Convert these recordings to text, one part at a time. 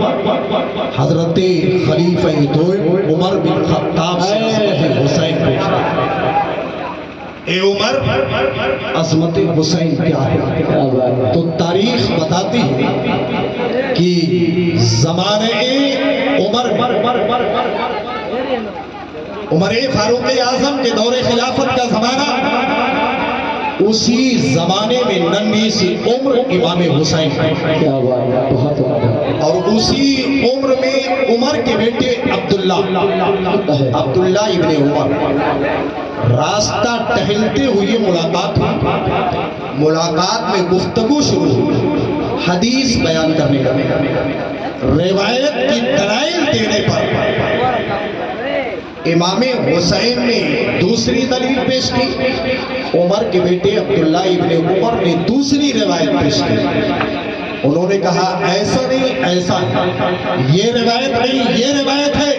پر حضرت خلیفہ دوم عمر بن خطاب سے عظمت حسین پوچھتے اے عمر عظمت حسین کیا ہے؟ تو تاریخ بتاتی ہے کہ زمانے عمر فاروق اعظم کے دور خلافت کا زمانہ، اسی زمانے میں ننھی سی عمر امام حسین، اور اسی عمر میں عمر کے بیٹے عبداللہ ابن عمر راستہ ٹہلتے ہوئے ملاقات ہوئی، ملاقات میں گفتگو شروع ہوئی، حدیث بیان کرنے کا، روایت کی دلائل دینے پر امام حسین نے دوسری دلیل پیش کی، عمر کے بیٹے عبداللہ ابن عمر نے دوسری روایت پیش کی۔ انہوں نے کہا ایسا نہیں ایسا ہے، یہ روایت نہیں یہ روایت ہے۔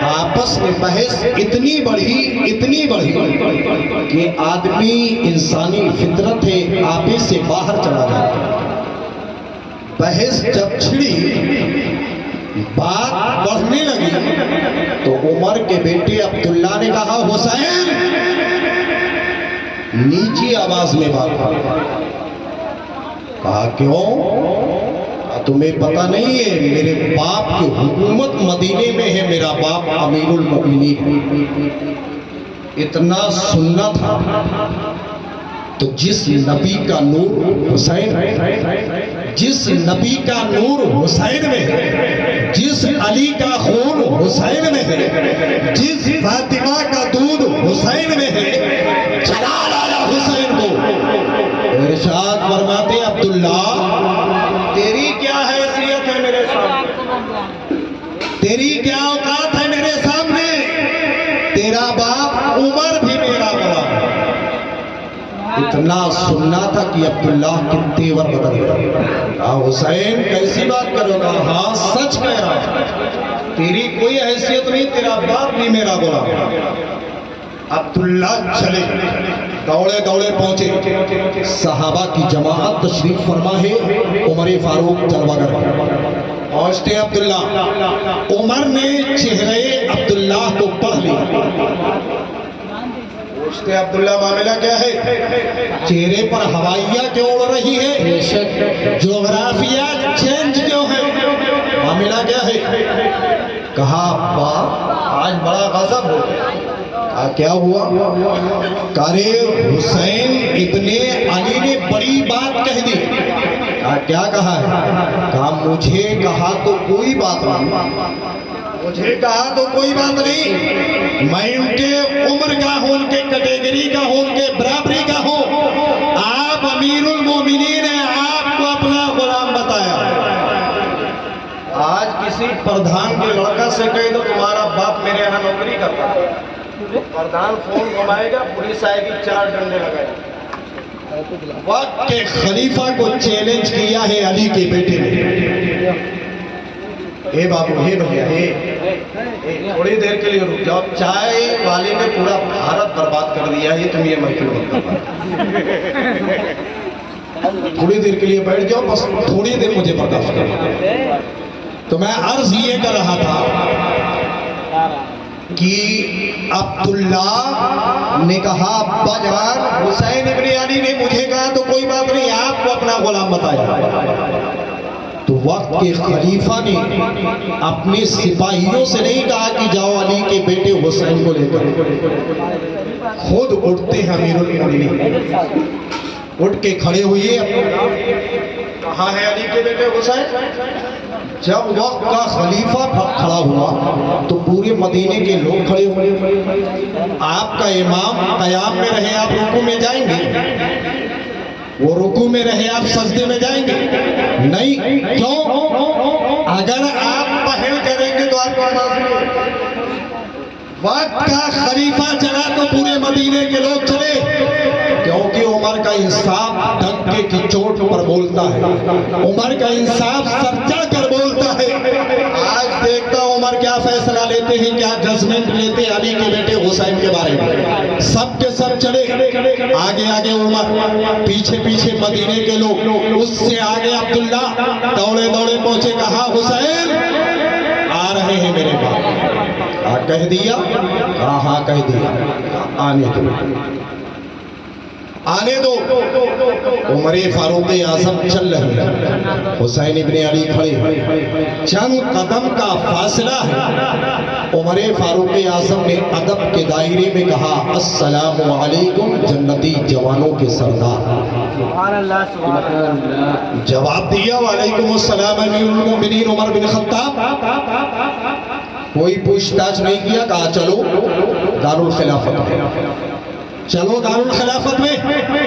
آپس میں بحث اتنی بڑھی کہ آدمی انسانی فطرت ہے آپے سے باہر چلا جاتا۔ بحث جب چھڑی، بات بڑھنے لگی، تو عمر کے بیٹے عبداللہ نے کہا حسین، نیچی آواز میں بات کرو۔ کہا کیوں؟ تمہیں پتہ نہیں ہے میرے باپ کی حکومت مدینے میں ہے، میرا باپ امیر المؤمنین ہے۔ اتنا سننا تھا تو جس نبی کا نور حسین ہے، جس نبی کا نور حسین میں ہے، جس علی کا خون حسین میں ہے، جس فاطمہ کا دودھ حسین میں ہے، جلال آیا حسین کو۔ ارشاد فرماتے عبداللہ تیری کیا حیثیت ہے میرے سامنے، تیری کیا اوقات ہے میرے سامنے، تیرا باپ عمر بھی میرا غلام ہے۔ اتنا سننا تھا کہ عبداللہ کے تیور بدل گیا۔ حسین کیسی بات کرو گا؟ ہاں سچ کہہ رہا، تیری کوئی حیثیت نہیں، تیرا باپ بھی میرا غلام۔ عبداللہ چلے، دوڑے پہنچے، صحابہ کی جماعت تشریف فرما ہے، عمر فاروق جلوہ گر پہنچتے عبداللہ، عمر نے چہرے عبداللہ کو پڑھ لیا، پوچھتے عبداللہ معاملہ کیا ہے؟ چہرے پر ہوائیاں کیوں اڑ رہی ہے؟ جغرافیہ چینج کیوں ہے؟ معاملہ کیا ہے؟ کہا ابا آج بڑا غضب ہو گیا۔ کیا ہوا؟ کرے حسین ابن علی نے بڑی بات کہہ دی۔ کیا کہا ہے؟ کہا مجھے کہا تو کوئی بات نہیں، مجھے کہا تو کوئی بات نہیں، میں ان کے عمر کا ہوں، ان کے کیٹیگری کا ہوں، ان کے برابری کا ہوں، آپ امیر المومنین ہیں، آپ کو اپنا غلام بتایا۔ آج کسی پردھان کے لڑکا سے کہے تو تمہارا باپ میرے یہاں نوکری کرتا ہے، پردھان فون گھمائے گا، پولیس آئے گی، 4 ڈنڈے لگائے گا۔ وقت کے خلیفہ کو چیلنج کیا ہے علی کے بیٹے نے، اے بابو اے بھیا تھوڑی دیر کے لیے رک جاؤ، چائے والے نے پورا بھارت برباد کر دیا ہے، تم یہ محفل مت کرو، تھوڑی دیر کے لیے بیٹھ جاؤ، بس تھوڑی دیر مجھے برداشت کرو۔ تو میں عرض یہ کر رہا تھا کہ عبداللہ نے کہا ابا جان حسین ابن علی نے مجھے کہا تو کوئی بات نہیں، آپ کو اپنا غلام بتایا۔ تو وقت کے خلیفہ نے اپنے سپاہیوں سے نہیں کہا کہ جاؤ علی کے بیٹے حسین کو لے کر، خود اٹھتے ہیں امیر المومنین، اٹھ کے کھڑے ہوئے، کہاں ہے علی کے بیٹے حسین؟ جب وقت کا خلیفہ کھڑا ہوا تو پورے مدینے کے لوگ کھڑے ہوئے۔ آپ کا امام قیام میں رہے آپ رکوع میں جائیں گے، وہ رکوع میں رہے آپ سجدے میں جائیں گے؟ نہیں، کیوں؟ اگر آپ پہل کریں گے تو آپ کو وقت کا خلیفہ چلا تو پورے مدینے کے لوگ چلے، کیونکہ عمر کا انصاف ڈنکے کی چوٹ پر بولتا ہے، عمر کا انصاف سچا کر بولتا ہے۔ آج دیکھتا ہوں عمر کیا فیصلہ لیتے ہیں، کیا ججمنٹ لیتے ہیں علی کے بیٹے حسین کے بارے میں۔ سب کے سب چلے، آگے آگے عمر، پیچھے پیچھے مدینے کے لوگ، اس سے آگے عبداللہ دوڑے پہنچے، کہا حسین کہہ دیا؟ ہاں کہہ دیا. آنے دو. عمر فاروق اعظم چل رہے ہیں, حسین ابن علی کھڑے, چند قدم کا فاصلہ ہے. عمر فاروق اعظم نے ادب کے دائرے میں کہا السلام علیکم جنتی جوانوں کے سردار. جواب دیا وعلیکم السلام امیر المومنین عمر بن خطاب. کوئی پوچھ تاچھ نہیں کیا, کہا چلو دارالخلافت میں, چلو دارالخلافت میں.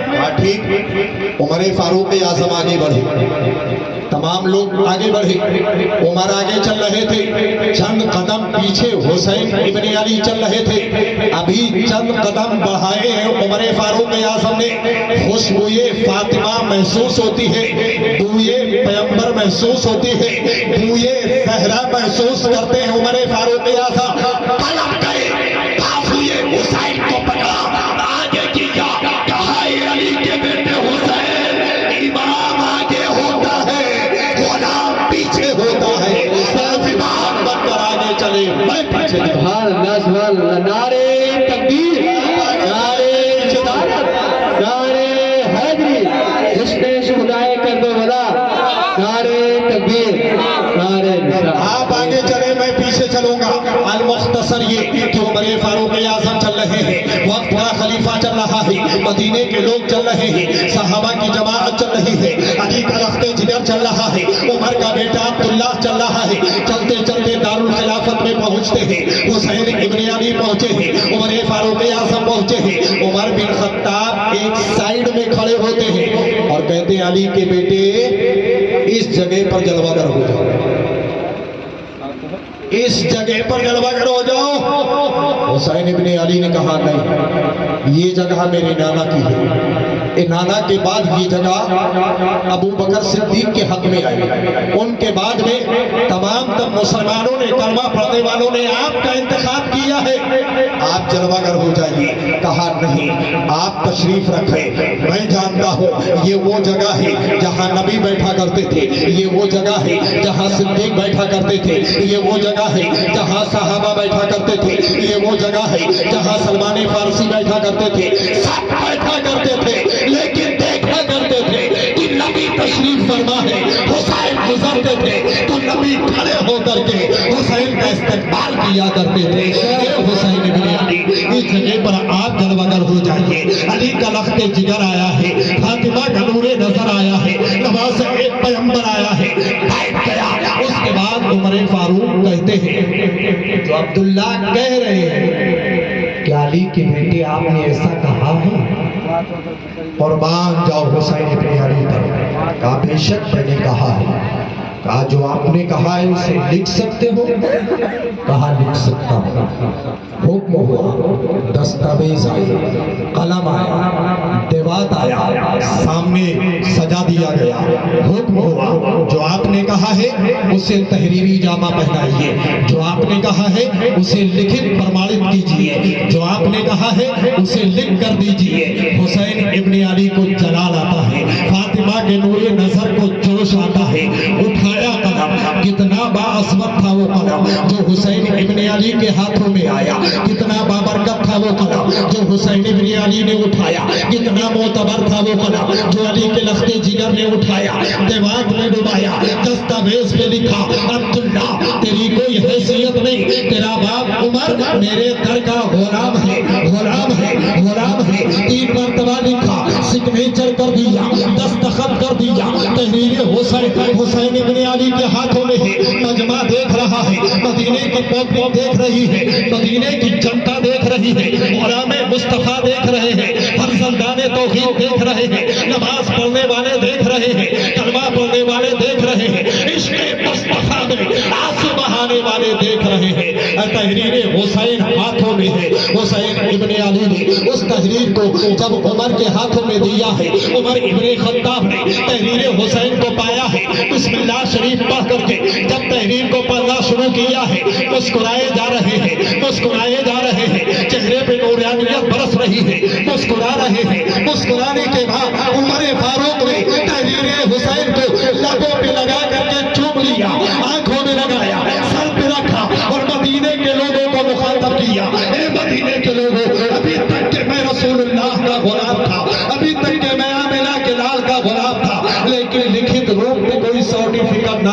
کہا ٹھیک. عمر فاروق اعظم آگے بڑھے, تمام لوگ آگے بڑھے. عمر آگے چل رہے تھے, چند قدم پیچھے حسین ابن علی چل رہے تھے. ابھی چند قدم بڑھائے ہیں عمر فاروق اعظم نے, خوشبوئے فاطمہ محسوس ہوتی ہے, بوئے پیغمبر محسوس ہوتی ہے, بوئے زہرا محسوس کرتے ہیں. عمر فاروق اعظم پلٹ گئے, بازوئے حسین کو پکڑا, آگے کیا کہا علی کے بیٹے حسین, امام آگے ہوتا ہے غلام پیچھے ہوتا ہے. امام بن کر آگے چلے, میں پیچھے. سبحان اللہ سبحان اللہ. نعرے تکبیر, نعرے صدارت, نعرے حیدری, جشن شہدائے کربلا, نعرے تکبیر, نعرے نصرت. آپ آگے چلے, میں پیچھے چلوں گا. المختصر یہ کہ عمر فاروق اعظم چل رہے ہیں, وقت بڑا خلیفہ چل رہا ہے, مدینے کے لوگ چل رہے ہیں, صحابہ کی جماعت چل رہی ہے, علی کا رخت جگر چل رہا ہے, عمر کا بیٹا عبداللہ چل رہا ہے. چلتے چلتے دارالخلافت میں پہنچتے ہیں, حسین ابن علی پہنچے ہیں, عمر فاروق اعظم پہنچے ہیں. عمر بن خطاب ایک سائیڈ میں کھڑے ہوتے ہیں اور کہتے ہیں علی کے بیٹے اس جگہ پر جلوہ گر ہو جاؤ, اس جگہ پر جلوہ گر ہو جاؤ. حسین ابن علی نے کہا نہیں, یہ جگہ میرے نانا کی ہے. نانا کے بعد یہ جگہ ابو بکر صدیق کے حق میں آئی, ان کے بعد میں تمام تب مسلمانوں نے, کلمہ پڑھنے والوں نے آپ کا انتخاب کیا ہے, آپ جلوہ گر ہو جائیے. کہا نہیں, آپ تشریف رکھیں, میں جانتا ہوں یہ وہ جگہ ہے جہاں نبی بیٹھا کرتے تھے, یہ وہ جگہ ہے جہاں صدیق بیٹھا کرتے تھے, یہ وہ جگہ ہے جہاں صحابہ بیٹھا کرتے تھے, یہ وہ جگہ ہے جہاں سلمان فارسی بیٹھا کرتے تھے, سب بیٹھا کرتے تھے. لیکن دیکھا کرتے تھے کہ نبی تشریف فرما ہے, حسین گزرتے تھے تو نبی کھڑے ہو کر کے حسین کا استقبال کیا کرتے تھے. حسین ابن علی اس جگہ پر آپ جلوہ گر ہو جائیے. علی کا لخت جگر آیا ہے, فاطمہ کا نور نظر آیا ہے, نواز ایک پیغمبر آیا ہے, بیٹھ گیا. اس کے بعد عمر فاروق کہتے ہیں جو عبداللہ کہہ رہے ہیں کہ علی کے بیٹے آپ نے ایسا کہا ہے, قربان جاؤ حسین ابن علی پر. کہا بے شک میں نے کہا ہے. کہا جو آپ نے کہا ہے اسے لکھ سکتے ہو؟ کہا لکھ سکتا ہوں. حکم ہوا, دستاویز آیا, قلم آیا, دیوات آیا, سامنے سجا دیا گیا. حکم ہوا جو آپ نے کہا ہے اسے تحریری جامہ پہنائیے, جو آپ نے کہا ہے اسے لکھت پرمانت کیجئے, جو آپ نے کہا ہے اسے لکھ کر دیجئے. حسین ابن علی کو جلال آتا ہے, فاطمہ کے نور نظر کو جوش آتا ہے. اٹھایا قدم, کتنا باعظمت تھا وہ قدم جو حسین ابن علی کے ہاتھوں میں آیا, کتنا بابرکت تھا وہ قدم جو حسین ابن علی نے اٹھایا, کتنا معتبر تھا وہ قدم جو علی کے لخت جگر نے اٹھایا, دیوار میں ڈبایا, دستاویز پہ لکھا عبداللہ تیری کوئی حیثیت نہیں, تیرا باپ عمر میرے در کا غلام ہے, غلام ہے, غلام ہے. 3 مرتبہ لکھا, سگنیچر کر دیا, دستخط کر دیا. تحریر حسین ابن علی کے ہاتھوں میں ہے. مجمع دیکھ رہا ہے, مدینے کی پبلک دیکھ رہی ہے, مدینے کی جنتا دیکھ رہی ہے, غلام مصطفیٰ دیکھ رہے ہیں, فرزندان توحید دیکھ رہے ہیں, نماز پڑھنے والے دیکھ رہے ہیں, کلمہ پڑھنے والے دیکھ رہے ہیں, عشق مصطفیٰ میں آنسو بہانے والے دیکھ رہے ہیں. تحریر حسین ہاتھوں میں ہے. حسین ابن علی نے اس تحریر کو جب عمر کے ہاتھوں میں دیا ہے, عمر ابن خطاب نے تحریر حسین کو پایا ہے, بسم اللہ شریف پڑھ کر کے جب تحریر کو پڑھنا شروع کیا ہے, مسکرائے جا رہے ہیں, مسکرائے جا رہے ہیں, چہرے پہ نورانیت برس رہی ہے, مسکرا رہے ہیں. مسکرانے کے بعد عمر فاروق نے تحریر حسین کو لبوں پہ لگا کر کے چوم لیا, آنکھوں میں لگایا, سر پہ رکھا اور مدینے کے لوگوں کو مخاطب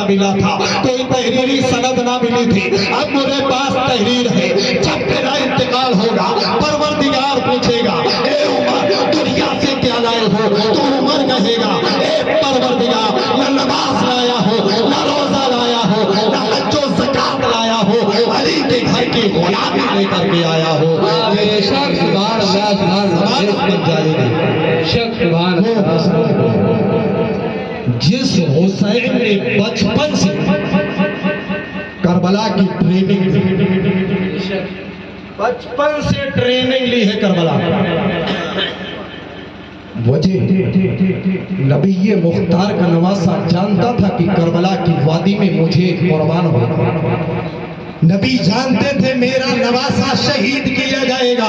ملا تھا، کوئی تحریری سند نہ ملی تھی، اب میرے پاس تحریر ہے۔ جب میرا انتقال ہوگا پروردگار پوچھے گا اے عمر دنیا سے کیا لائے ہو، تو عمر کہے گا اے پروردگار نہ نماز لایا ہو، نہ روزہ لایا ہو، نہ حج و زکات لایا ہو، علی کے گھر کی غلامی لے کر کے آیا ہو۔ بے شک سبحان اللہ سبحان زبان بن جائے گی۔ بے شک سبحان اللہ۔ جس حسین نے بچپن سے کربلا کی ٹریننگ لی، بچپن سے ٹریننگ لی ہے کربلا، وجہ نبی مختار کا نواسہ جانتا تھا کہ کربلا کی وادی میں مجھے قربان ہونا، نبی جانتے تھے میرا نواسہ شہید کیا جائے گا۔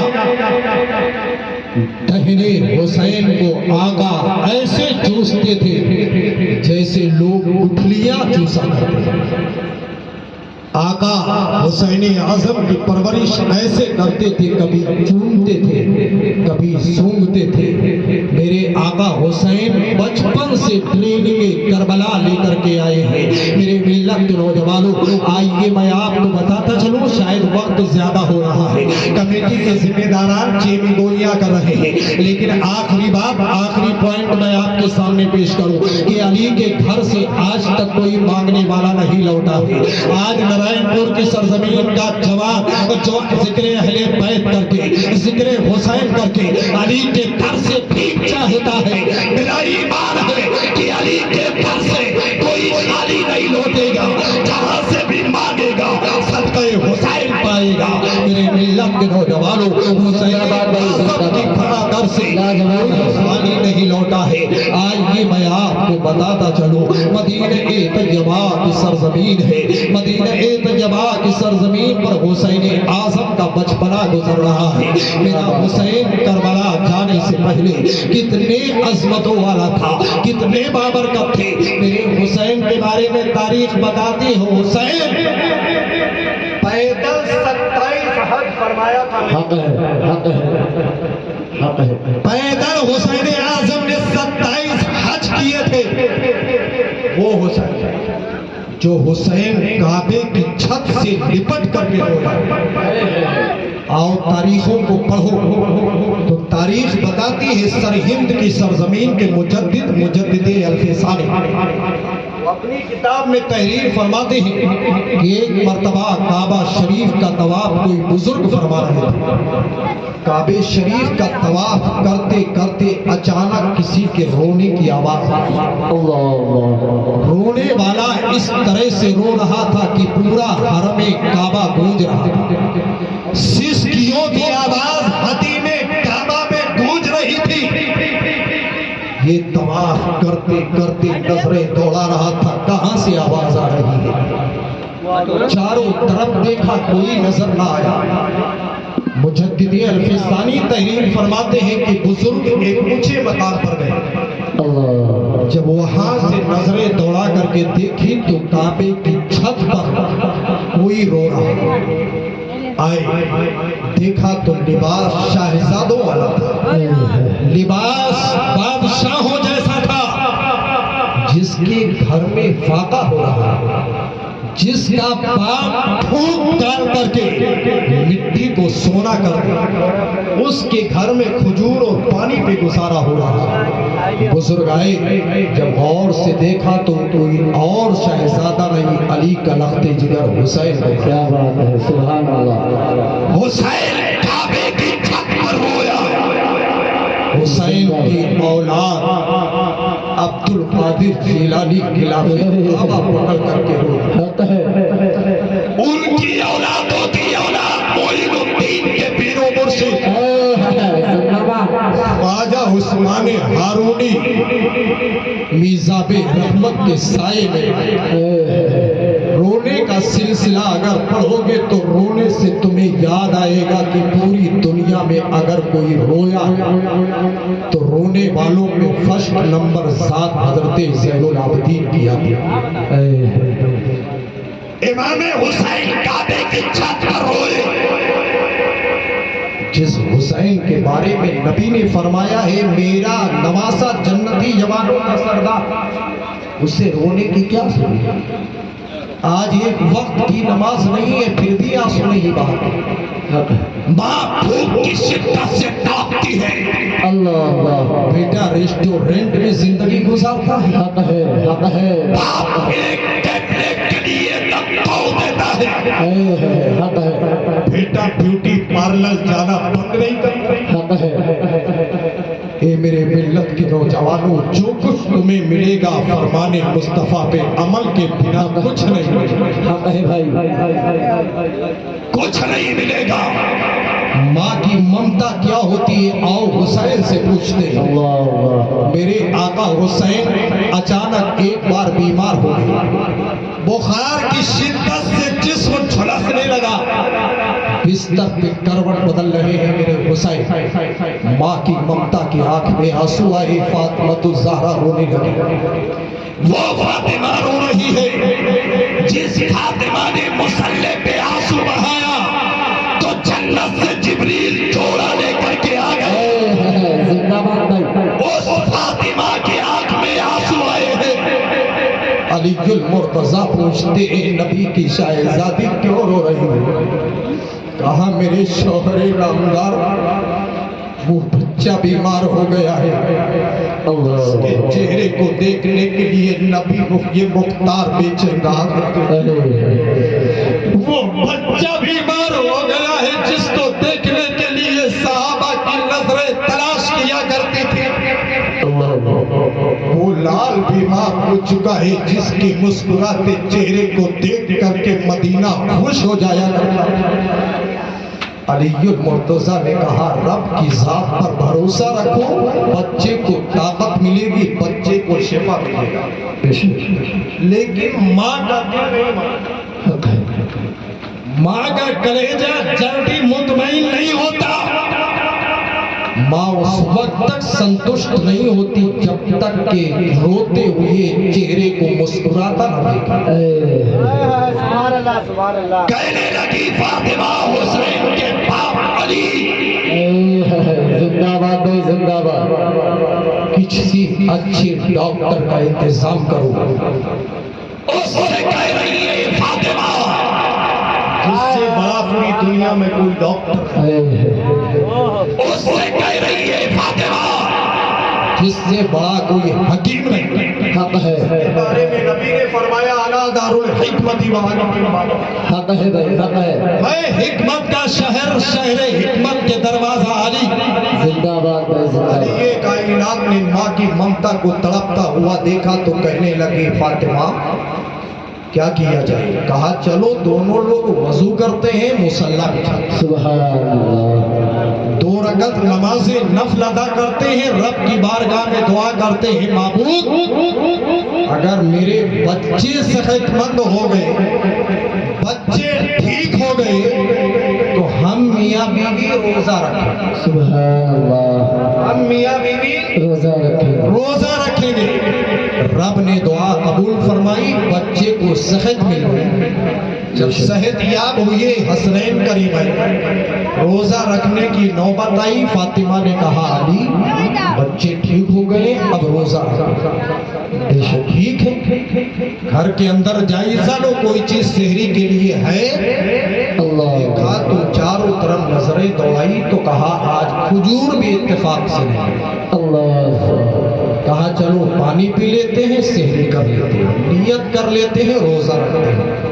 دہنے حسین کو آقا ایسے چوستے تھے جیسے لوگ گٹھلیاں چوسا کرتے تھے۔ آقا حسین اعظم کی پرورش ایسے کرتے تھے، کبھی چومتے تھے کبھی سونگتے تھے۔ میرے آقا حسین بچپن سے ٹریننگ کربلا لے کر کے آئے ہیں۔ میرے ملت کے نوجوانوں، آئیے میں آپ کو بتاتا چلوں، شاید وقت زیادہ ہو رہا ہے، کمیٹی کے ذمہ داران چیمی گولیاں کر رہے ہیں، لیکن آخری بات، آخری پوائنٹ میں آپ کے سامنے پیش کروں کہ علی کے گھر سے آج تک کوئی مانگنے والا نہیں لوٹا ہے۔ آج نارائن پور کی سرزمین کا جوان جو ذکر اہل بیت کر کے، ذکر حسین کر کے علی کے در سے بھیک چاہتا ہے، میرا ایمان ہے کہ علی کے در سے کوئی خالی نہیں لوٹے گا، جہاں سے بھی مانگے گا صدقہ حسین پائے گا۔ میرے ملت کے نوجوانوں، حسین اعظم کی کھڑا در سے کوئی خالی نہیں لوٹا ہے۔ آج یہ میں آپ کو بتاتا چلوں، مدینہ طیبہ کی سرزمین ہے، مدینہ طیبہ کی سرزمین پر حسین اعظم کا بچپنا گزر رہا ہے۔ میرا حسین کربلا جانے سے پہلے کتنے عظمتوں والا تھا، کتنے بابرکت تھے۔ میرے حسین کے بارے میں تاریخ بتاتی ہو، حسین پیدل 27 حج فرمایا تھا۔ حق ہے، حق ہے، حق ہے۔ پیدل حسین اعظم نے 27 حج کیے تھے۔ وہ حسین جو حسین کعبے کی چھت سے لپٹ کر کے رویا۔ آؤ تاریخوں کو پڑھو تو تاریخ بتاتی ہے سرہند کی سرزمین کے مجدد الف ثانی اپنی کتاب میں تحریر فرماتے ہیں کہ ایک مرتبہ کعبہ شریف کا طواف کوئی بزرگ فرما رہے تھے۔ کعبہ شریف کا طواف کرتے کرتے اچانک کسی کے رونے کی آواز آئی۔ رونے والا اس طرح سے رو رہا تھا کہ پورا حرم کعبہ گونج رہا تھا۔ سسکیوں کی آواز حتیم کعبہ میں گونج رہی تھی۔ یہ طواف کرتے کرتے نظریں دوڑا رہا تھا، کہاں سے آواز آ رہی ہے؟ چاروں طرف دیکھا، کوئی نظر نہ آیا۔ مجدد الف ثانی تحریر فرماتے ہیں کہ بزرگ ایک اونچے مقام پر گئے۔ جب وہاں سے نظریں دوڑا کر کے دیکھی تو کعبے کی چھت پر کوئی رو رہا آئے، دیکھا تو لباس شاہزادوں والا تھا، لباس بادشاہوں جیسا تھا، جس کے گھر میں فاقہ ہو رہا، جس کا باپ پھونک ڈال کر کے مٹی کو سونا کر دیا، اس کے گھر میں کھجور اور پانی پہ گزارا ہو رہا۔ بزرگ آئے، جب غور سے دیکھا تو کوئی اور شہزادہ نہیں، علی کا لخت جگر حسین ہے۔ کیا بات ہے، سبحان اللہ۔ حسین کعبے کی چھت پر رویا۔ حسین کی اولاد عبد القادر جیلانی خلافت کعبہ پکڑ کر کے رویا۔ ان کی اولادوں کی اولاد معین الدین کے پیر و مرشد خواجہ عثمان ہارونی میزاب رحمت کے سائے میں رونے کا سلسلہ اگر پڑھو گے تو رونے سے تمہیں یاد آئے گا کہ پوری دنیا میں اگر کوئی رویا تو رونے والوں میں فرسٹ نمبر 7 حضرت زین العابدین کی آتی ہے۔ امام حسین کعبے کی چھت پر روئے۔ جس حسین کے بارے میں نبی نے فرمایا ہے میرا نواسہ جنتی جوانوں کا سردار، اسے رونے کی کیا ضرورت ہے؟ آج ایک وقت کی نماز نہیں ہے پھر بھی آنسو نہیں بہاتے. ماں بھوک کی شدت سے تاپتی ہے، اللہ اللہ بیٹا ریسٹورنٹ میں زندگی گزارتا ہے. حق ہے حق ہے باپ ایک ٹیبلٹ کے لیے دباؤ دیتا ہے، حق ہے بیٹا بیوٹی پارلر جانا بند نہیں کرتا. حق ہے اے میرے ملت کے نوجوانوں، جو کچھ تمہیں ملے گا فرمان مصطفیٰ پہ عمل کے بنا کچھ نہیں ملے گا. حق ہے بھائی کچھ نہیں ملے گا. ماں کی ممتا کیا ہوتی ہے آؤ حسین سے پوچھتے ہیں. اللہ اللہ میرے آقا حسین اچانک ایک بار بیمار ہو گئے، بخار کی شدت سے جسم جھلسنے لگا، بستر پہ کروٹ بدل رہے ہیں میرے حسین. ماں کی ممتا کی آنکھ میں آنسو آئے، فاطمہ الزہرا رونے لگی. وہ فاطمہ رو رہی ہے جس فاطمہ نے مصلی پہ آنسو بہایا تو جنت سے جبریل جوڑا لے کر کے آ گئے. زندہ باد بھائی اس فاطمہ کی آنکھ میں آنسو آئے ہیں. علی المرتضیٰ پوچھتے ہیں نبی کی شہزادی کیوں رو رہی ہے؟ کہا میرے شوہر نامدار وہ بچہ بیمار ہو گیا ہے، اس کے چہرے کو دیکھنے کے لیے نبی یہ مختار بے چنگا کرتے. وہ بچہ بیمار ہو گیا ہے جس کو دیکھنے کے لیے صحابہ کی نظریں تلاش کیا کرتی تھی. وہ لال بیمار ہو چکا ہے جس کی مسکراتے چہرے کو دیکھ کر کے مدینہ خوش ہو جایا کرتا. علی المرتضیٰ نے کہا رب کی ذات پر بھروسہ رکھو، بچے کو طاقت ملے گی، بچے کو شفا ملے گا. لیکن ماں کا دل نہیں مانتا، ماں کا کلیجہ جلدی مطمئن نہیں ہوتا. ماں اس وقت تک سنتشٹ نہیں ہوتی جب تک کہ روتے ہوئے چہرے کو مسکراتا نہ دیکھے. کہنے لگی فاطمہ حسین کے باپ علی زندہ باد بھائی زندہ باد کسی اچھے ڈاکٹر کا انتظام کرو. اس سے کہہ رہی ہے فاطمہ جس سے بڑا پوری دنیا میں کوئی ڈاکٹر اس سے کہہ رہی ہے فاطمہ جس سے بڑا کوئی حکیم نہیں. حق ہے بارے میں نبی نے فرمایا انا دار الحکمت حق ہے بھائی حق ہے میں حکمت کا شہر، شہر حکمت کے دروازہ علی. زندہ باد بھائی زندہ علی باد کائنات نے ماں کی ممتا کو تڑپتا ہوا دیکھا تو کہنے لگے فاطمہ کیا کیا جائے؟ کہا چلو دونوں لوگ وضو کرتے ہیں، مصلی بچھا سبحان اللہ 2 رکعت نماز نفل ادا کرتے ہیں، رب کی بارگاہ میں دعا کرتے ہیں معبود اگر میرے بچے صحت مند ہو گئے، بچے ٹھیک ہو گئے تو ہم میاں بیوی روزہ رکھیں. سبحان اللہ ہم میاں بیوی روزہ رکھے روزہ رکھیں گے. رب نے دعا قبول فرمائی، بچے کو صحت مل گئی. جب صحت یاب ہوئے حسنین کریم روزہ رکھنے کی نوبت آئی، فاطمہ نے کہا علی بچے ٹھیک ہو گئے اب روزہ رکھو. ٹھیک ہے گھر کے اندر جائزہ لو کوئی چیز سحری کے لیے ہے. اللہ دیکھا تو چاروں طرف نظریں دوڑائی تو کہا آج کھجور بھی اتفاق سے نہیں. اللہ کہا چلو پانی پی لیتے ہیں، سحری کر لیتے ہیں، نیت کر لیتے ہیں، روزہ رکھتے ہیں.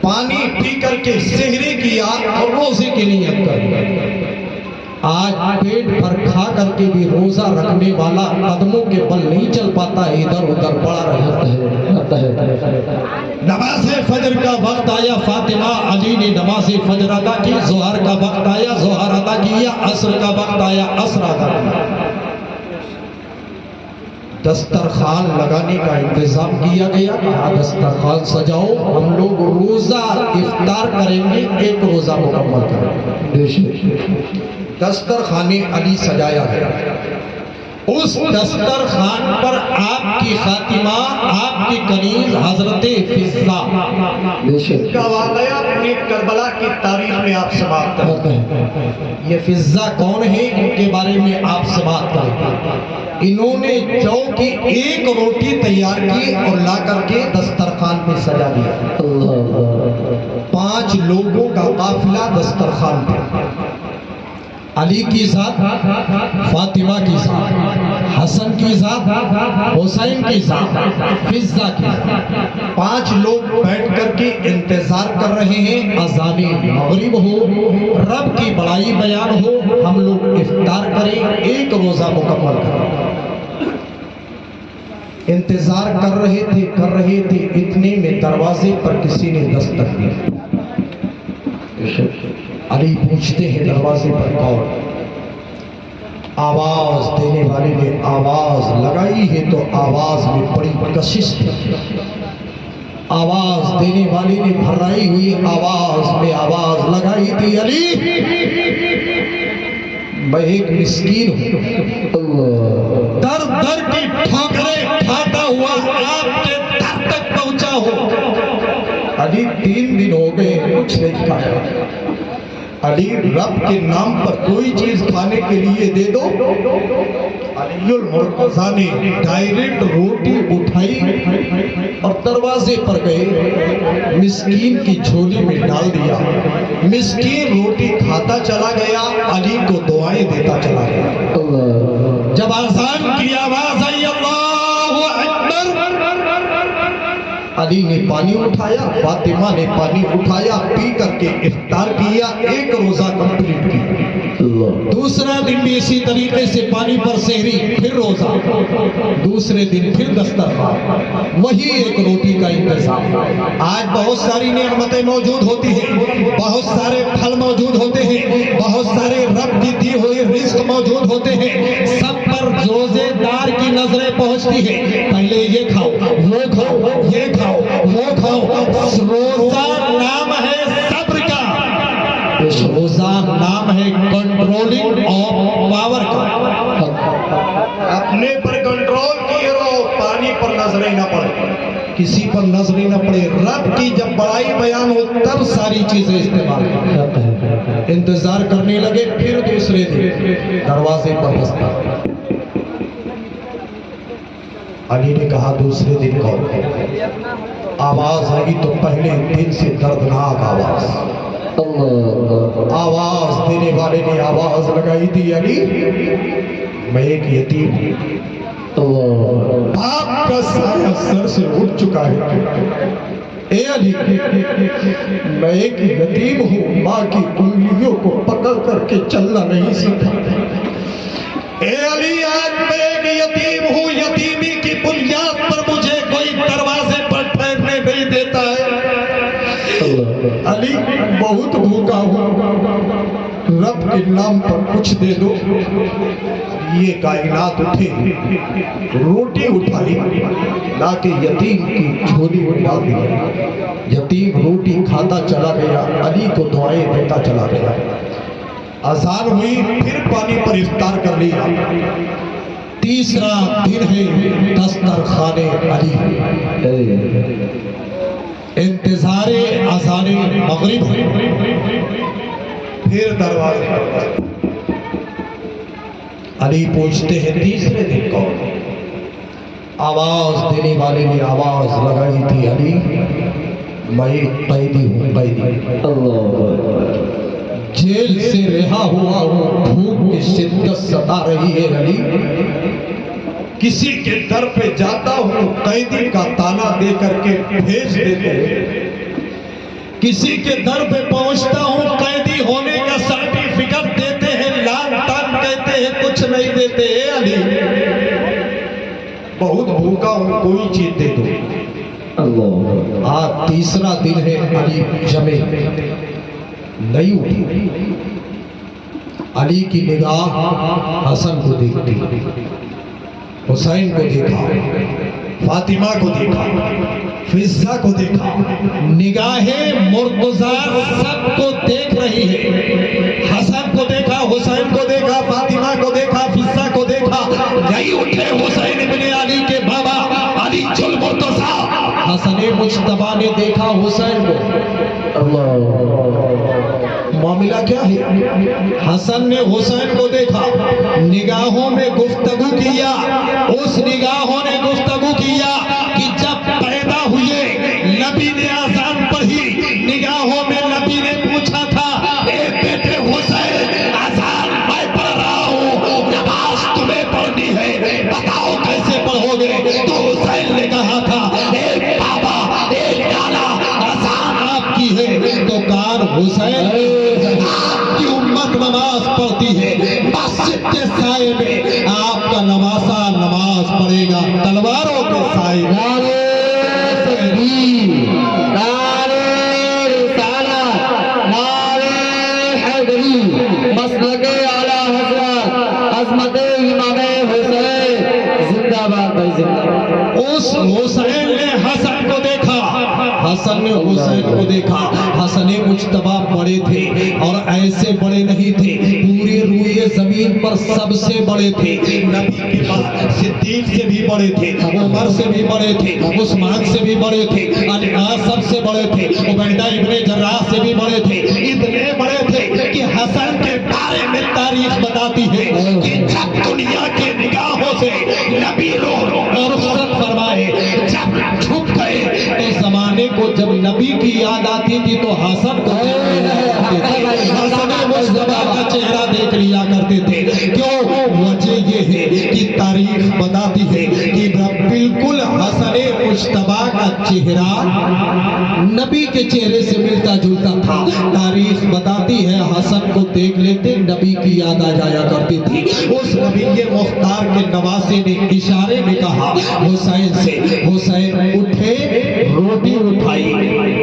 پانی پی کر کے سحری کیا اور روزے کی نیت کر. آج پیٹ بھر کھا کر کے بھی روزہ رکھنے والا قدموں کے بل نہیں چل پاتا، ادھر ادھر پڑا رہتا ہے. نماز فجر کا وقت آیا، فاطمہ علی نے نماز فجر ادا کی. ظہر کا وقت آیا، ظہر ادا کیا. عصر کا وقت آیا، عصر ادا کیا. دسترخوان لگانے کا انتظام کیا گیا. دسترخوان سجاؤ، ہم لوگ روزہ افطار کریں گے، ایک روزہ مکمل کریں گے. دسترخوان علی سجایا گیا. اس دسترخوان پر آپ کی خاتمہ، آپ کی کنیز حضرت فضہ کا واقعہ اپنی کربلا کی تاریخ میں آپ سماعت کریں۔ یہ فضہ کون ہے، ان کے بارے میں آپ سماعت کریں۔ انہوں نے جو کی ایک روٹی تیار کی اور لا کر کے دسترخوان پہ سجا دیا۔ 5 لوگوں کا قافلہ دسترخوان پہ، علی کی ذات، فاطمہ کی ذات، حسن کی ذات، حسین کی ذات، فضہ کی ذات، 5 لوگ بیٹھ کر کے انتظار کر رہے ہیں اذان مغرب ہو، رب کی بڑائی بیان ہو، ہم لوگ افطار کریں، ایک روزہ مکمل کریں۔ انتظار کر رہے تھے، اتنے میں دروازے پر کسی نے دستک دی۔ علی پوچھتے ہیں دروازے پر کون؟ آواز دینے والے نے آواز لگائی ہے تو آواز میں بڑی کشش تھی۔ آواز دینے والے نے بھرائی ہوئی آواز میں آواز لگائی تھی، علی میں ایک مسکین ہوں، در در کی ٹھوکریں کھاتا ہوا آپ کے در تک پہنچا ہوں۔ علی 3 دن ہو گئے کچھ نہیں کھایا۔ علی رب کے نام پر کوئی چیز کھانے کے لیے دے دو۔ علی المرتضیٰ نے ڈائریکٹ روٹی اٹھائی اور دروازے پر گئے، مسکین کی جھولی میں ڈال دیا۔ مسکین روٹی کھاتا چلا گیا، علی کو دعائیں دیتا چلا گیا۔ جب اذان کی آواز آئی اللہ اکبر، علی نے پانی اٹھایا، فاطمہ نے پانی اٹھایا، پی کر کے افطار کیا، ایک روزہ کمپلیٹ کیا۔ دوسرا دن بھی اسی طریقے سے پانی پر سحری، پھر روزہ، دوسرے دن پھر دسترخوان، وہی ایک روٹی کا انتظام۔ آج بہت ساری نعمتیں موجود ہوتی ہیں، بہت سارے پھل موجود ہوتے ہیں، بہت سارے رب کی دی ہوئی رزق موجود ہوتے ہیں، سب پر روزے دار کی نظریں پہنچتی ہیں، پہلے یہ کھاؤ، وہ کھاؤ، یہ کھاؤ، وہ کھاؤ۔ روزہ نام ہے صبر کا، روزہ نام ہے کنٹرولنگ آف پاور کا۔ اپنے پر کنٹرول کیے رہو، پانی پر نظریں نہ پڑے، کسی پر نظریں نہ پڑے۔ رب کی جب بڑائی بیان ہو تب ساری چیزیں استعمال کریں۔ انتظار کرنے لگے، پھر دوسرے دن دروازے پر دستک۔ علی نے کہا دوسرے دن کون؟ آواز آئی تو پہلے دن سے دردناک آواز دینے والے نے آواز لگائی تھی، علی میں ایک یتیم ہوں، باپ کا سایہ سر سے اٹھ چکا ہے۔ اے علی میں ایک یتیم ہوں، ماں کی انگلیوں کو پکڑ کر کے چلنا نہیں سیکھا۔ اے علی آج میں ایک یتیم ہوں، یتیمی کی بنیاد پر مجھے کوئی دروازے پر ٹھہرنے نہیں دیتا ہے۔ علی بہت بھوکا ہوں، رب کے نام پر کچھ دے دو۔ یہ کائنات اٹھے، روٹی اٹھائی، لا کے یتیم کی جھولی میں ڈال دیا۔ یتیم روٹی کھاتا چلا گیا، علی کو دعائیں دیتا چلا گیا۔ اذان ہوئی، پھر پانی پر افطار کر لیا۔ تیسرا دن ہے دسترخوان علی، انتظار اذان مغرب، پھر دروازے پر علی پوچھتے ہیں تیسرے دن کون؟ آواز دینے والے نے آواز لگائی تھی، علی میں ایک قیدی ہوں، قیدی، جیل سے رہا ہوا ہوں، بھوک کی شدت ستا رہی ہے علی، کسی کے در پہ جاتا ہوں، قیدی کا تانا دے کر کے بھیج دیتے ہیں، کسی کے در پہ پہنچتا ہوں، قیدی ہونے کا سرٹیفکیٹ دیتے ہیں، لان تان کہتے ہیں، کچھ نہیں دیتے۔ اے علی بہت بھوکا ہوں، کوئی چیز دے دو۔ آج تیسرا دن ہے، علی جمے نہیں اٹھی۔ علی کی نگاہ حسن کو دیکھتی، حسین کو دیکھا، فاطمہ کو دیکھا، فضہ کو دیکھا، نگاہیں مرتضیٰ سب کو دیکھ رہی ہے۔ حسن کو دیکھا، حسین کو دیکھا، فاطمہ کو دیکھا، فضہ کو دیکھا، حسن مجتبی نے دیکھا حسین کو. معاملہ کیا ہے؟ حسن نے حسین کو دیکھا, نگاہوں میں گفتگو کیا. اس نگاہوں نے گفتگو کیا کہ جب پیدا ہوئے نبی نے اذان پڑھی. نگاہوں میں نبی نے پوچھا تھا, اے بیٹے حسین, اذان میں پڑھ رہا ہوں, نماز تمہیں پڑھنی ہے, بتاؤ کیسے پڑھو گے؟ تو حسین نے کہا تھا, اے بابا, اے نانا, اذان آپ کی ہے. تو کار حسین, آپ کی امت نماز پڑھتی ہے, مسجد کے سائے میں آپ کا نواسا نماز پڑھے گا تلواروں کے سائے میں. نعرہ تکبیر, نعرہ رسالت, نعرہ حیدری, مسلک اعلیٰ حضرت عظمت امام حسین زندہ باد بھائی زندہ باد. اس حسین نے حسن کو دیکھا, حسن نے حسین کو دیکھا. حسن مجتبی بڑے تھے اور ایسے بڑے نہیں تھے, پورے روئے زمین پر سب سے بڑے تھے. نبی کے بعد صدیق سے بھی بڑے تھے, عمر سے بھی بڑے تھے, عثمان سے بھی بڑے تھے, علی سب سے بڑے تھے, عبیدہ ابن جراح سے بھی بڑے تھے. اتنے بڑے تھے کہ حسن کے بارے میں تاریخ بتاتی ہے کہ جب دنیا کے نگاہوں سے نبی رخصت فرمائے, جب چھپ گئے, تو زمانے کو جب نبی کی یاد آتی تھی تو حسن کو حسن مجتبی کا چہرہ دیکھ لیا کرتے تھے. کیوں؟ وجہ یہ ہے کہ تاریخ بتاتی ہے کہ بالکل حسن مجتبی کا چہرہ نبی کے چہرے سے ملتا جلتا تھا. تاریخ بتاتی ہے حسن کو دیکھ لیتے نبی کی یاد آ جایا کرتی تھی. اس نبی مختار کے نواسے نے اشارے میں کہا حسین سے, حسین اٹھے, روٹی اٹھائی,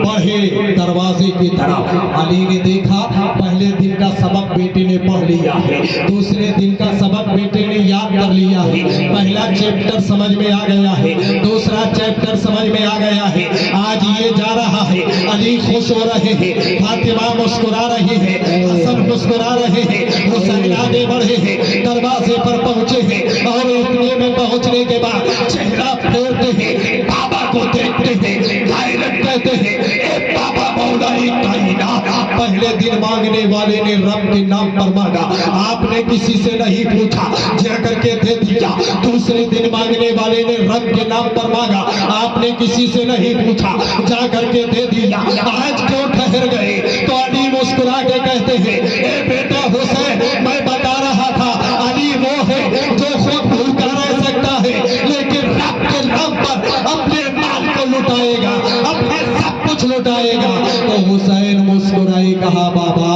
بڑھے دروازے کی طرف. علی نے دیکھا پہلے دن کا سبق بیٹے نے پڑھ لیا ہے, دوسرے دن کا سبق بیٹے نے یاد کر لیا ہے, پہلا چیپٹر سمجھ میں آ گیا ہے, دوسرا چیپٹر سمجھ میں آ گیا ہے. آج یہ جا رہا ہے, علی خوش ہو رہے ہیں, فاطمہ مسکرا رہی ہے, حسن مسکرا رہے ہیں, حسین آگے بڑھے ہیں, دروازے پر پہنچے ہیں, اور اتنے میں پہنچنے کے بعد چہرہ پھیرتے ہیں, بابا کو دیکھتے ہیں, ڈائریکٹ کہتے ہیں, اے بابا مولائی کائنات, پہلے دن مانگنے والے نے رب کے نام پر مانگا, آپ نے کسی سے نہیں پوچھا, جا کر کے دے دیا. دوسرے دن مانگنے والے نے رب کے نام پر مانگا, آپ نے کسی سے نہیں پوچھا, جا کر کے دے دیا. آج کیوں ٹھہر گئے؟ تو علی مسکرا کے کہتے ہیں, اے بیٹا حسین, میں بتا رہا تھا علی وہ ہے جو خود بھوکا رہ سکتا ہے لیکن رب کے نام پر اپنے مال کو لٹائے گا, اپنے سب کچھ لٹائے گا. تو حسین مسکرائی, کہا بابا,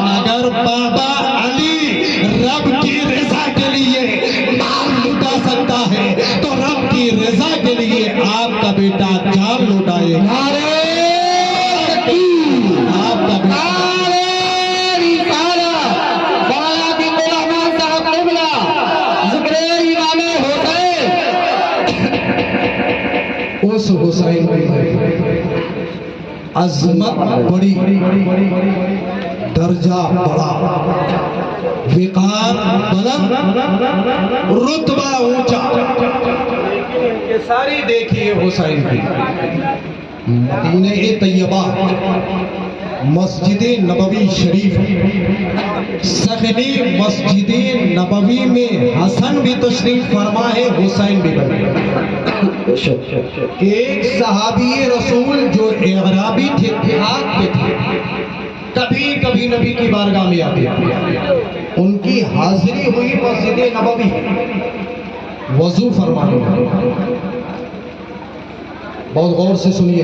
اگر بابا علی رب کی رضا کے لیے مال لٹا سکتا ہے تو رب کی رضا کے لیے آپ کا بیٹا جان لٹائے گا. نعرہ تکبیر, آپ کا بیٹا نعرہ رسالت, مولانا عبد الرحمان صاحب قبلہ, ذکر امام حسین. اس حسین کی عظمت بڑی, درجہ بڑا, وقار بلند, رتبہ اونچا. یہ ساری دیکھیے حسین کی. مدینہ طیبہ, مسجد نبوی شریف, سخنی مسجد نبوی میں حسن بھی تشریف فرما ہے, حسین بھی بنے. ایک صحابی رسول جو اعرابی تھے, دیہات کے تھے, کبھی کبھی نبی کی بارگاہ میں آتے تھے. ان کی حاضری ہوئی مسجد نبوی, وضو فرمانے, بہت غور سے سنیے,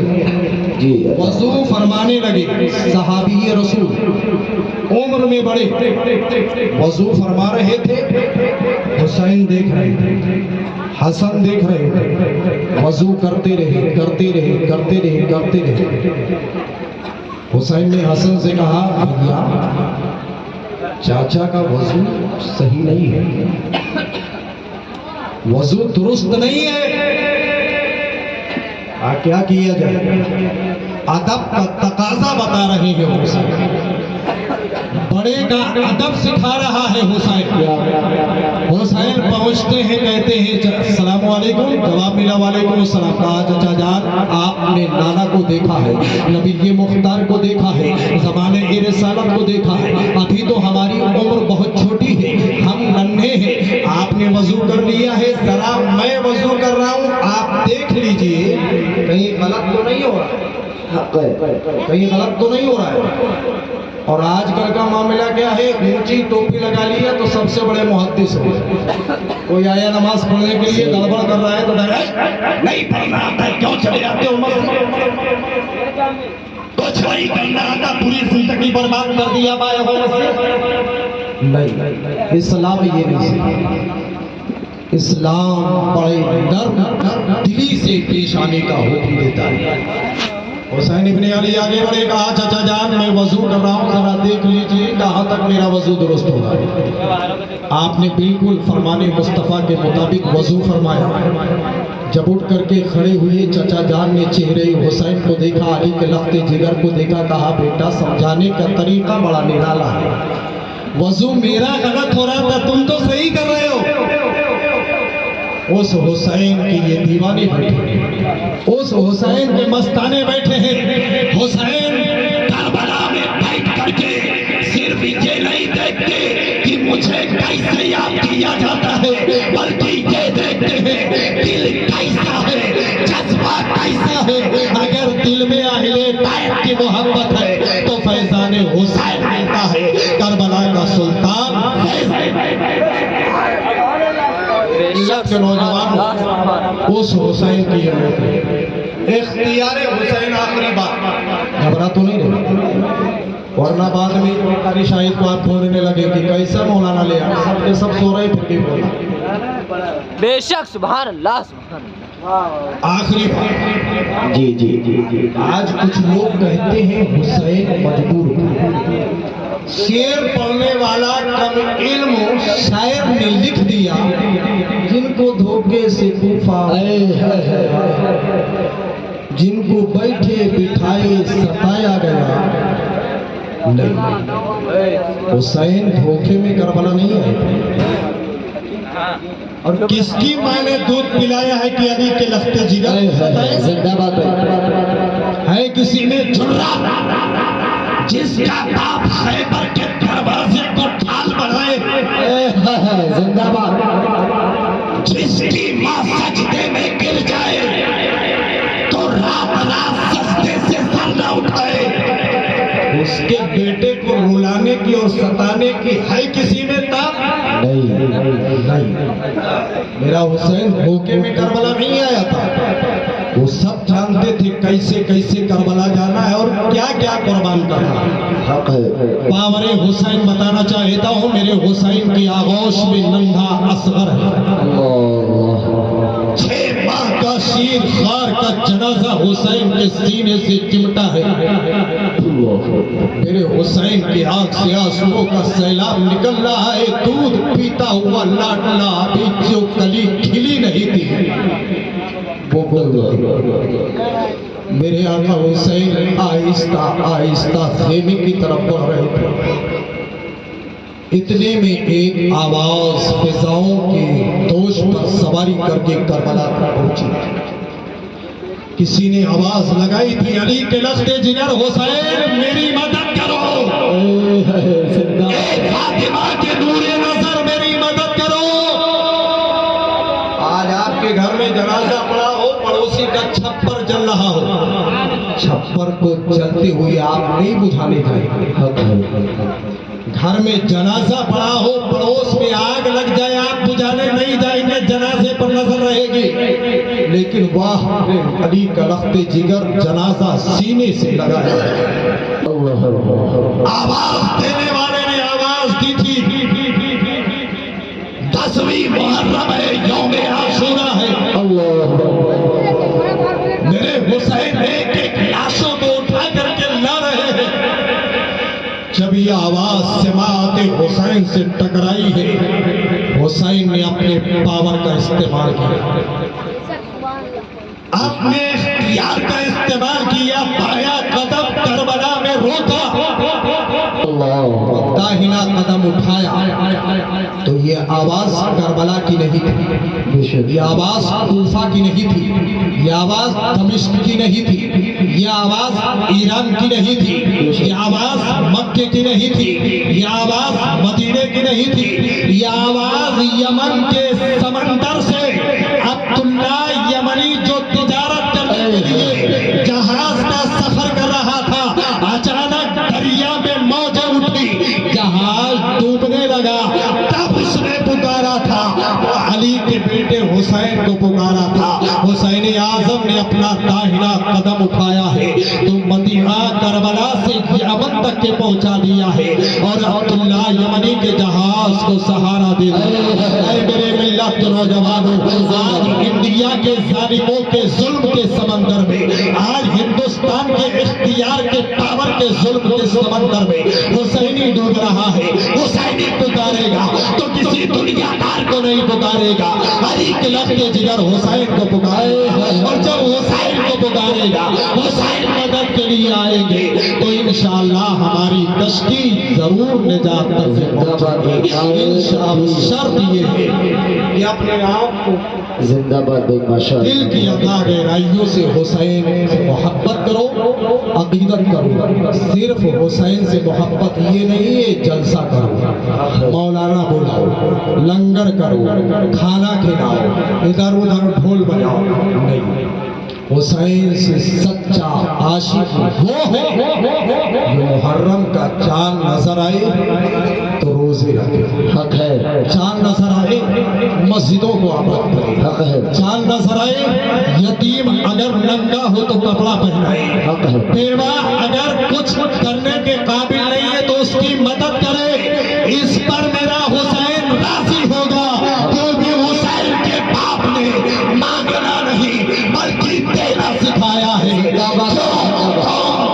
وضو فرمانے لگے. صحابی رسول عمر میں بڑے, وضو فرما رہے تھے, حسین دیکھ رہے تھے, حسن دیکھ رہے تھے, وضو کرتے رہے کرتے رہے کرتے رہے کرتے رہے. حسین نے حسن سے کہا, بھیا چاچا کا وضو صحیح نہیں ہے, وضو درست نہیں ہے, کیا کیا جائے؟ ادب کا تقاضا بتا رہے ہیں. بڑے کا ادب سکھا رہا ہے حسین۔ حسین پہنچتے ہیں، کہتے ہیں السلام علیکم، جواب ملا وعلیکم السلام۔ کہا چچا جان آپ نے نانا کو دیکھا ہے، نبی مختار کو دیکھا ہے، زمانے رسالت کو دیکھا ہے، ابھی تو ہماری عمر بہت چھوٹی ہے، ہم ننھے ہیں، آپ نے وضو کر لیا ہے، ذرا میں وضو کر رہا ہوں، آپ دیکھ لیجئے کہیں غلط تو نہیں ہو رہا، کہیں غلط تو نہیں ہو رہا ہے۔ اور آج کل کا معاملہ کیا ہے، اونچی ٹوپی لگا لیا تو سب سے بڑے محدث ہو گئے۔ کوئی آیا نماز پڑھنے کے لیے گڑبڑ کر رہا ہے تو نہیں پڑھنا آتا ہے، کیوں چلے جاتے ہو مسجد؟ کچھ نہیں کرنا آتا، پوری زندگی برباد کر دیا بھائی نہیں، اسلام یہ نہیں سکھاتا۔ اسلام بڑے نرم دلی سے پیش آنے کا حکم دیتا ہے۔ حسین ابن علی آگے بڑھے، کہا چچا جان میں وضو کر رہا ہوں، ذرا دیکھ لیجئے کہاں تک میرا وضو درست ہوگا۔ آپ نے بالکل فرمان مصطفیٰ کے مطابق وضو فرمایا۔ جب اٹھ کر کے کھڑے ہوئے چچا جان نے چہرے حسین کو دیکھا، علی کے لخت جگر کو دیکھا، کہا بیٹا سمجھانے کا طریقہ بڑا نرالا ہے، وضو میرا غلط ہو رہا تھا، تم تو صحیح کر رہے ہو۔ اس حسین کی یہ دیوانے بیٹھے ہیں، اس حسین کے مستانے بیٹھے ہیں۔ حسین کربلا میں بیٹھ کر کے صرف یہ نہیں دیکھتے کہ مجھے کیسے یاد کیا جاتا ہے، بلکہ یہ دیکھتے ہیں دل کیسا ہے، جذبہ کیسا ہے۔ اگر دل میں اہل بیت کی محبت ہے تو فیضان حسین ملتا ہے، کربلا کا سلطان اللہ کے نوجوان اس حسین کی اختیار حسین آخری بات، گھبرا تو نہیں رہے، ورنہ بعد میں قاری شاہد کو آپ ڈھونڈنے لگے کہ کیسا مولانا لے آئے، سب کے سب سو رہے پھر بھی بولا بے شک، سبحان اللہ سبحان اللہ۔ آخری بات جی آج کچھ لوگ کہتے ہیں حسین مجبور ہو، شعر پڑھنے والا کم علم شاعر نے لکھ دیا، جن کو دھوکے سے کوفہ، جن کو بیٹھے بٹھائے ستایا گیا۔ نہیں، حسین دھوکے میں کربلا نہیں ہے۔ اور کس کی ماں نے دودھ پلایا ہے کہ علی کے لخت جگر زندہ باد ہے؟ کسی نے جرات جس کا باپ خیبر کے دروازے کو ڈھال بنائے زندہ باد، جس کی ماں سجدے میں گر جائے تو رات رات سجدے سے سر نہ اٹھائے، اس کے بیٹے کو رلانے کی اور ستانے کی ہے کسی میں طاقت؟ نہیں، میرا حسین دھوکے میں کربلا نہیں آیا تھا، وہ سب جانتے تھے کیسے کیسے کربلا جانا ہے اور کیا کیا قربان کرنا ہے۔ پاور حسین بتانا چاہتا ہوں، میرے حسین کی آغوش میں ننھا اصغر ہے، 6 ماہ کا شیر خار کا جنازہ حسین کے سینے سے چمٹا ہے۔ میرے حسین کی آنکھ سے آنسوؤں کا سیلاب نکل رہا ہے، دودھ پیتا ہوا لاڈلا ابھی جو کلی کھلی نہیں تھی وہ بول رہا۔ میرے آقا حسین آہستہ آہستہ خیمے کی طرف بڑھ رہے تھے، اتنے میں ایک آواز فضاؤں کے دوش پر سواری کر کے کربلا پر پہنچی۔ کسی نے آواز لگائی تھی، علی کے لخت جگر حسین میری مدد کرو، فاطمہ کے نور نظر میری مدد کرو۔ آج آپ کے گھر میں جنازہ پڑا ہو، پڑوسی کا چھپر جل رہا ہو، چھپر کو جلتے ہوئے آپ نہیں بجھانے جائیں۔ گھر میں جنازہ پڑا ہو، پڑوس میں آگ لگ جائے، آپ بجھانے نہیں جائیں گے، جنازے پر نظر رہے گی، لیکن واہ علی کا لخت جگر جنازہ سینے سے لگا ہے۔ آواز دینے والے نے آواز دی تھی، 10ویں محرم ہے، یوم عاشورہ ہے، میرے حسین ایک ایک لاشوں کو اٹھا کر کے لا رہے ہیں۔ جب یہ آواز سماعت حسین سے ٹکرائی ہے، حسین نے اپنے پاور کا استعمال کیا، اپنے اختیار کا استعمال کیا، پایا قدم کربلا میں روکا۔ لگتا قدم اٹھایا تو یہ آواز کربلا کی نہیں تھی، یہ آواز کوفہ کی نہیں تھی، یہ آواز دمشق کی نہیں تھی، یہ آواز ایران کی نہیں تھی، یہ آواز مکے کی نہیں تھی، یہ آواز مدینے کی نہیں تھی، یہ آواز یمن کے سمندر سے عبداللہ یمنی جو تجارت کرنے کے لیے جہاز کا سفر کر رہا تھا، اچانک دریا میں موجیں اٹھی، جہاز ڈوبنے لگا، تب اس نے پکارا تھا، وہ علی کے بیٹے حسین کو پکارا تھا، حسین اعظم نے اپنا داہنا قدم اٹھایا ہے تو مدینہ کربلا سے یمن تک کے پہنچا دیا ہے اور عبداللہ یمنی کے جہاز کو سہارا دے دیا۔ اے میرے ملت کے نوجوانوں، آج انڈیا کے ظالموں کے ظلم کے سمندر میں، آج ہندوستان کے اختیار کے پاور کے ظلم کے سمندر میں حسینی ڈوب رہا ہے، حسینی پکارے گا تو کسی دنیا دار کو نہیں پکارے گا، علی کے لب کے جگر حسین کو پکارے گا، اور جب حسین کو پکارے گا حسین مدد کے لیے آئیں گے تو انشاءاللہ ہماری کشتی ضرور نجات تک سے پہنچے گی۔ انشاءاللہ شرط یہ ہے کہ اپنے آپ کو زندہ باد بھائی ماشاء دل کی عطا گہرائیوں سے حسین سے محبت کرو، عقیدت کرو، صرف حسین سے محبت یہ نہیں ہے جلسہ کرو، مولانا بلاؤ، لنگر کرو، کھانا کھلاؤ، ادھر ادھر ڈھول بجاؤ، نہیں، حسین سے سچا عاشق وہ ہے جو محرم کا چاند نظر آئے تو روزے رکھے، حق ہے، چاند نظر آئے مسجدوں کو آباد کرے، حق ہے، چاند نظر آئے یتیم اگر ننگا ہو تو کپڑا پہنائے، حق ہے، بیوہ اگر کچھ کرنے کے قابل نہیں ہے تو اس کی مدد کرے، اس پر میرا حسین راضی ہوگا، کیونکہ حسین کے باپ نے مانگنا نہیں بلکہ دینا سکھایا ہے، جو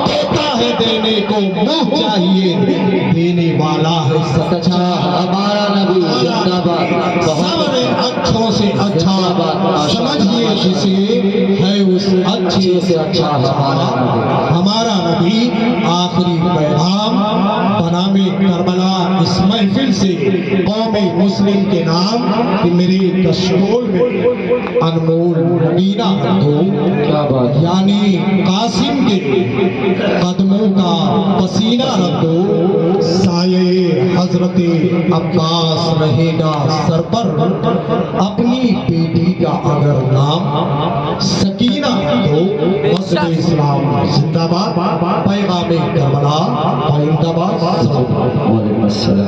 دیتا ہے دینے کو منہ چاہیے، دینے والا ہے سچا، ہمارا نبی زندہ باد، صبر اچھوں سے اچھا سمجھیے جسے ہے اس اچھے سے اچھا ہمارا نبی۔ آخری پیغام بنام کربلا اس محفل سے قوم مسلم کے نام کہ میرے کشکول میں انمول مدینہ رکھ دو، کیا بات، یعنی قاسم کے قدموں کا پسینہ رکھ دو، سایہ حضرت عباس رہے گا سر پر، اپنی بیٹی کا اگر نام سکینہ رکھ دو، مسجد اسلام زندہ باد، پیغام کربلا زندہ باد۔ وعلیکم السلام۔